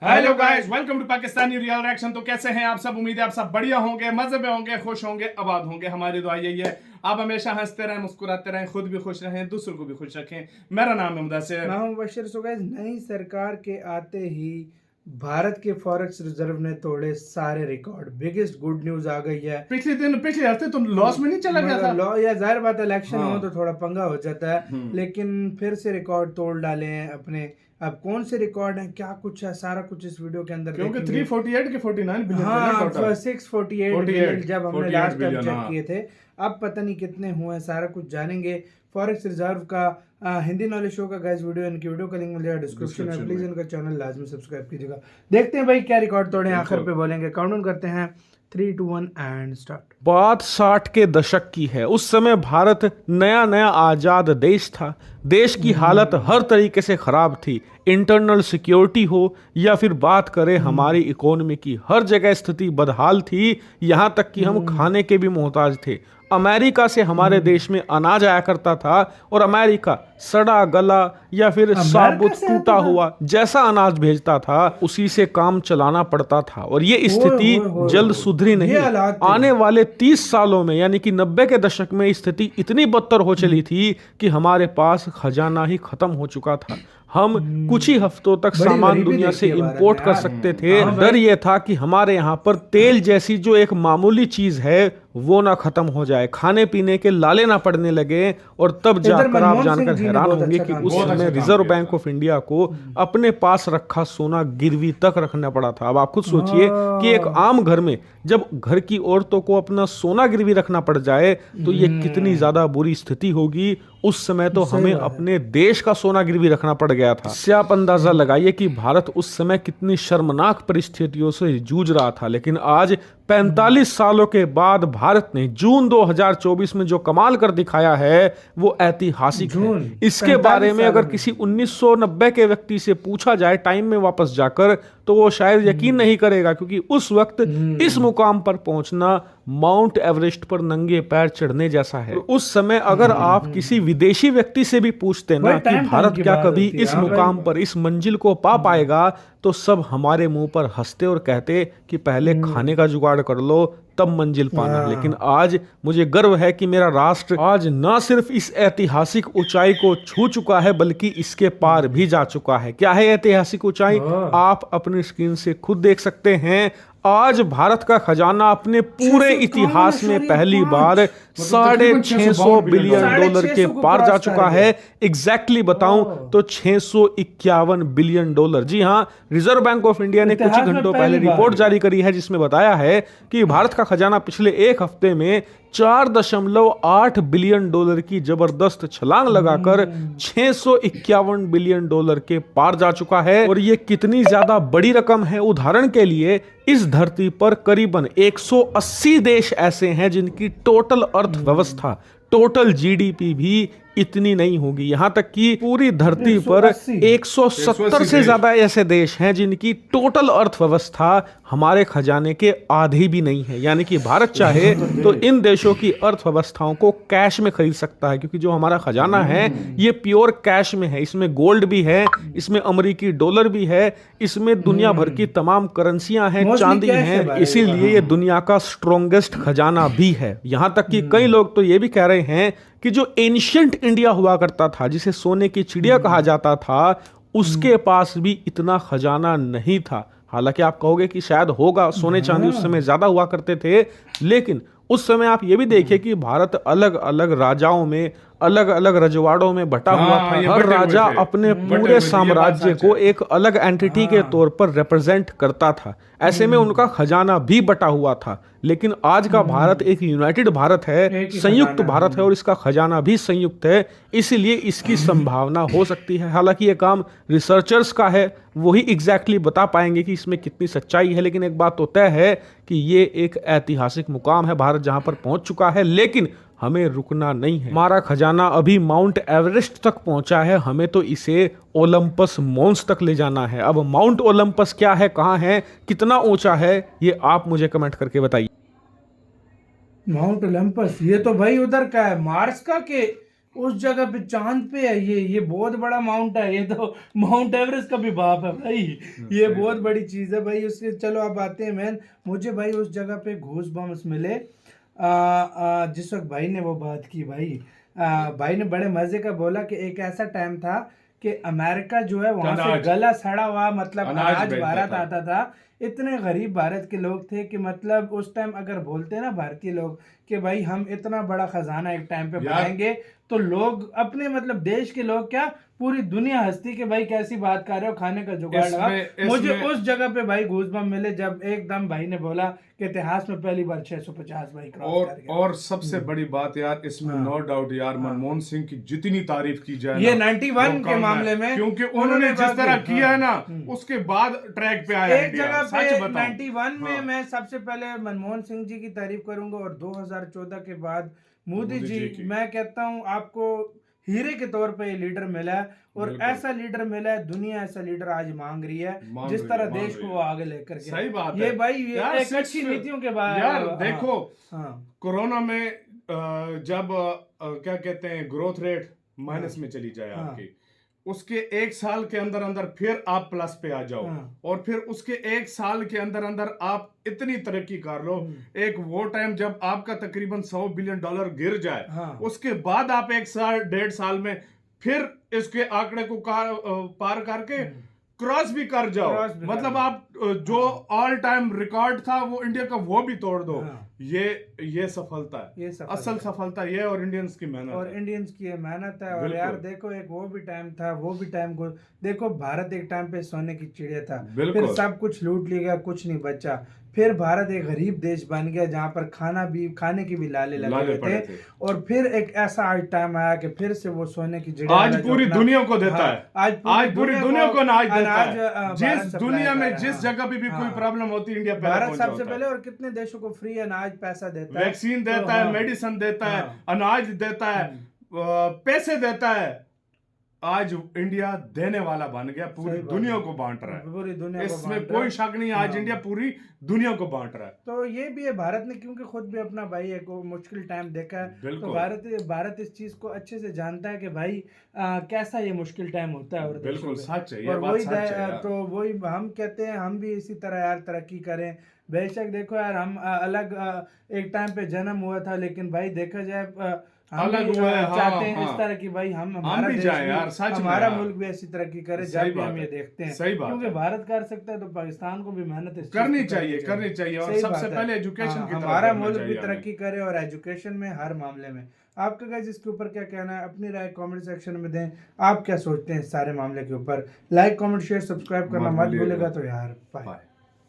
Hello guys, welcome to Pakistani real reaction. तो कैसे हैं आप सब? उम्मीद है आप सब बढ़िया होंगे, मजे में होंगे, खुश होंगे, आबाद होंगे। हमारी दुआ यही है आप हमेशा हंसते रहें, मुस्कुराते रहें, खुद भी खुश रहें, दूसरों को भी खुश रखें। मेरा नाम है मुदस्सिर। मैं हूं मुबश्शिर। सो गाइस, नई सरकार के आते ही भारत के फॉरेक्स रिजर्व ने तोड़े सारे रिकॉर्ड। बिगेस्ट गुड न्यूज आ गई है। पिछले हफ्ते तो लॉस में नहीं चला गया था। लॉ या जाहिर बात है, इलेक्शन हाँ। हो तो थोड़ा पंगा हो जाता है, लेकिन फिर से रिकॉर्ड तोड़ डाले हैं अपने। अब कौन से रिकॉर्ड हैं, क्या कुछ है, सारा कुछ इस वीडियो के अंदर क्योंकि देखेंगे। 348 के 49 बिलियन हाँ, टोटल 648 बिलियन जब हमने लास्ट टाइम चेक हाँ। किए थे। अब पता नहीं कितने हुए, सारा कुछ जानेंगे। फॉरेक्स रिजर्व का हिंदी नॉलेज शो का गाइस वीडियो, इनकी वीडियो का लिंक मिल जाएगा डिस्क्रिप्शन में। प्लीज इनका चैनल लाजमी सब्सक्राइब कीजिएगा। देखते हैं भाई क्या रिकॉर्ड तोड़े, आखिर पे बोलेंगे। काउंटडाउन करते हैं, 3 2 1 एंड स्टार्ट। बात 60 के दशक की है। उस समय भारत नया नया आजाद देश था। देश की हालत हर तरीके से खराब थी। इंटरनल सिक्योरिटी हो या फिर बात करें हमारी इकोनॉमी की, हर जगह स्थिति बदहाल थी। यहाँ तक कि हम खाने के भी मोहताज थे। अमेरिका से हमारे देश में अनाज आया करता था और अमेरिका सड़ा गला या फिर साबुत टूटा हुआ जैसा अनाज भेजता था, उसी से काम चलाना पड़ता था। और ये स्थिति जल्द सुधरी नहीं। आने वाले 30 सालों में यानी कि 90 के दशक में स्थिति इतनी बदतर हो चली थी कि हमारे पास खजाना ही खत्म हो चुका था। हम कुछ ही हफ्तों तक सामान दुनिया से इंपोर्ट कर सकते थे। डर ये था कि हमारे यहाँ पर तेल जैसी जो एक मामूली चीज है वो ना खत्म हो जाए, खाने पीने के लाले ना पड़ने लगे। और तब जाकर आप जानकर हैरान होंगे कि उस समय रिजर्व बैंक ऑफ इंडिया को अपने पास रखा सोना गिरवी तक रखना पड़ा था। अब आप खुद सोचिए कि एक आम घर में जब घर की औरतों को अपना सोना गिरवी रखना पड़ जाए तो ये कितनी ज्यादा बुरी स्थिति होगी। उस समय तो हमें अपने देश का सोना गिरवी रखना पड़ गया था। इससे आप अंदाजा लगाइए कि भारत उस समय कितनी शर्मनाक परिस्थितियों से जूझ रहा था। लेकिन आज 45 सालों के बाद भारत ने जून 2024 में जो कमाल कर दिखाया है वो ऐतिहासिक है। इसके बारे में अगर किसी 1990 के व्यक्ति से पूछा जाए टाइम में वापस जाकर तो वो शायद यकीन नहीं करेगा, क्योंकि उस वक्त इस मुकाम पर पहुंचना माउंट एवरेस्ट पर नंगे पैर चढ़ने जैसा है। उस समय अगर आप किसी विदेशी व्यक्ति से भी पूछते ना कि भारत क्या कभी इस मुकाम पर, इस मंजिल को पा पाएगा, तो सब हमारे मुंह पर हंसते और कहते कि पहले खाने का जुगाड़ कर लो तब मंजिल पाना। लेकिन आज मुझे गर्व है कि मेरा राष्ट्र आज न सिर्फ इस ऐतिहासिक ऊंचाई को छू चुका है बल्कि इसके पार भी जा चुका है। क्या है ऐतिहासिक ऊंचाई? आप अपनी स्क्रीन से खुद देख सकते हैं। आज भारत का खजाना अपने पूरे इतिहास में पहली बार 650 बिलियन डॉलर के पार जा चुका है। एग्जैक्टली बताऊं तो 651 बिलियन डॉलर। जी हां, रिजर्व बैंक ऑफ इंडिया ने कुछ ही घंटों पहले रिपोर्ट जारी करी है जिसमें बताया है कि भारत का खजाना पिछले एक हफ्ते में 4.8 बिलियन डॉलर की जबरदस्त छलांग लगाकर 651 बिलियन डॉलर के पार जा चुका है। और ये कितनी ज्यादा बड़ी रकम है, उदाहरण के लिए इस धरती पर करीबन 180 देश ऐसे हैं जिनकी टोटल अर्थव्यवस्था, टोटल जीडीपी भी इतनी नहीं होगी। यहां तक कि पूरी धरती पर 170 से ज्यादा ऐसे देश हैं जिनकी टोटल अर्थव्यवस्था हमारे खजाने के आधे भी नहीं है। यानी कि भारत चाहे तो इन देशों की अर्थव्यवस्थाओं को कैश में खरीद सकता है, क्योंकि जो हमारा खजाना है ये प्योर कैश में है। इसमें गोल्ड भी है, इसमें अमेरिकी डॉलर भी है, इसमें दुनिया भर की तमाम करेंसियां हैं, चांदी है। इसीलिए ये दुनिया का स्ट्रॉन्गेस्ट खजाना भी है। यहां तक कि कई लोग तो ये भी कह रहे हैं कि जो एंशिएंट इंडिया हुआ करता था, जिसे सोने की चिड़िया कहा जाता था, उसके पास भी इतना खजाना नहीं था। हालांकि आप कहोगे कि शायद होगा, सोने चांदी उस समय ज्यादा हुआ करते थे, लेकिन उस समय आप ये भी देखिए कि भारत अलग अलग राजाओं में, अलग अलग रजवाड़ों में बटा हुआ था। हर राजा अपने पूरे साम्राज्य को एक अलग एंटिटी के तौर पर रिप्रेजेंट करता था। ऐसे में उनका खजाना भी बटा हुआ था। लेकिन आज का भारत एक यूनाइटेड भारत है, संयुक्त भारत है, और इसका खजाना भी संयुक्त है। इसीलिए इसकी संभावना हो सकती है। हालांकि ये काम रिसर्चर्स का है, वही एग्जैक्टली बता पाएंगे कि इसमें कितनी सच्चाई है। लेकिन एक बात तो तय है कि ये एक ऐतिहासिक मुकाम है, भारत जहां पर पहुंच चुका है। लेकिन हमें रुकना नहीं है। हमारा खजाना अभी माउंट एवरेस्ट तक पहुंचा है, हमें तो इसे ओलंपस मॉन्स तक ले जाना है। अब माउंट ओलंपस क्या है, कहां है, कितना ऊंचा है, ये आप मुझे कमेंट करके बताइए। माउंट ओलंपस ये तो भाई उधर का है, मार्स का के उस जगह पे चांद पे है ये बहुत बड़ा माउंट है, ये तो माउंट एवरेस्ट का भी बाप है भाई, ये बहुत बड़ी चीज है भाई। उसके चलो अब आते हैं मैन, मुझे भाई उस जगह पे घूस बम्स मिले जिस वक्त भाई ने वो बात की भाई, भाई ने बड़े मजे का बोला कि एक ऐसा टाइम था कि अमेरिका जो है वहां से गला सड़ा हुआ मतलब अनाज भारत आता था। इतने गरीब भारत के लोग थे कि मतलब उस टाइम अगर बोलते ना भारतीय लोग कि भाई हम इतना बड़ा खजाना एक टाइम पे बनाएंगे, तो लोग अपने मतलब देश के लोग क्या पूरी दुनिया हंसती कि भाई कैसी बात कर रहे हो, खाने का जुगाड़ लगा। मुझे उस जगह पे भाई गूज़बम्प मिले जब एकदम भाई ने बोला कि इतिहास में पहली बार 650 भाई क्रॉस कर गया। और सबसे बड़ी बात यार इसमें नो डाउट यार, मनमोहन सिंह की जितनी तारीफ की जाए ये 91 के मामले में, क्योंकि उन्होंने जिस तरह किया है ना उसके बाद ट्रैक पे आया एक जगह पे 91 में मैं सबसे पहले मनमोहन सिंह जी की तारीफ करूंगा, और 2014 के बाद मोदी जी मैं कहता हूं आपको हीरे के तौर पे ये लीडर मिला है, और ऐसा लीडर मिला है, दुनिया ऐसा लीडर आज मांग रही है जिस तरह देश को वो आगे लेकर के। सही बात ये है भाई ये एक अच्छी नीतियों के बाद यार देखो कोरोना में जब क्या कहते हैं ग्रोथ रेट माइनस में चली जाए आपकी, उसके एक साल के अंदर अंदर फिर आप प्लस पे आ जाओ, और फिर उसके एक साल के अंदर अंदर आप इतनी तरक्की कर लो। एक वो टाइम जब आपका तकरीबन $100 बिलियन गिर जाए, उसके बाद आप एक साल 1.5 साल में फिर इसके आंकड़े को पार करके क्रॉस भी कर जाओ, मतलब आप जो ऑल टाइम रिकॉर्ड था वो इंडिया का वो भी तोड़ दो। ये सफलता है, ये असल सफलता ये और इंडियंस की मेहनत और इंडियंस की मेहनत है। और यार देखो एक वो भी टाइम था, वो भी टाइम को देखो, भारत एक टाइम पे सोने की चिड़िया था, फिर सब कुछ लूट लिया, कुछ नहीं बचा। फिर भारत एक गरीब देश बन गया जहाँ पर खाने की भी लाले लगे थे, और फिर एक ऐसा आज टाइम आया कि फिर से वो सोने की चिड़िया आज पूरी दुनिया को देता है, आज पूरी दुनिया को अनाज देता है। जिस दुनिया में जिस जगह पे भी कोई प्रॉब्लम होती है, इंडिया भारत सबसे पहले, और कितने देशों को फ्री अनाज पैसा देता है, वैक्सीन देता है, मेडिसिन देता है, अनाज देता है, पैसे देता है। आज इंडिया देने वाला बन गया, पूरी दुनिया को बांट रहा है, पूरी दुनिया इसमें कोई शक नहीं। आज इंडिया पूरी दुनिया को बांट रहा है। तो ये भी है भारत ने, क्योंकि खुद भी अपना भाई एक मुश्किल टाइम देखा है, तो भारत इस चीज को अच्छे से जानता है कि भाई कैसा ये मुश्किल टाइम होता है। और बिल्कुल सच है, और वही हम कहते हैं हम भी इसी तरह यार तरक्की करें। बेशक देखो यार हम अलग एक टाइम पे जन्म हुआ था, लेकिन भाई देखा जाए अलग हुआ है, चाहते हैं इस तरह की भाई हमारा भी जाए यार, सच में हमारा मुल्क भी ऐसी तरक्की करे, जब भी हम ये देखते हैं। सही बात, क्योंकि भारत कर सकता है तो पाकिस्तान को भी मेहनत करनी चाहिए और सबसे पहले एजुकेशन की तरफ हमारा मुल्क भी तरक्की करे, और एजुकेशन में हर मामले में। आपका गाइस इसके ऊपर क्या कहना है, अपनी राय कमेंट सेक्शन में दें। आप क्या सोचते हैं इस सारे मामले के ऊपर? लाइक कमेंट शेयर सब्सक्राइब करना मत भूलेगा। तो यार बाय।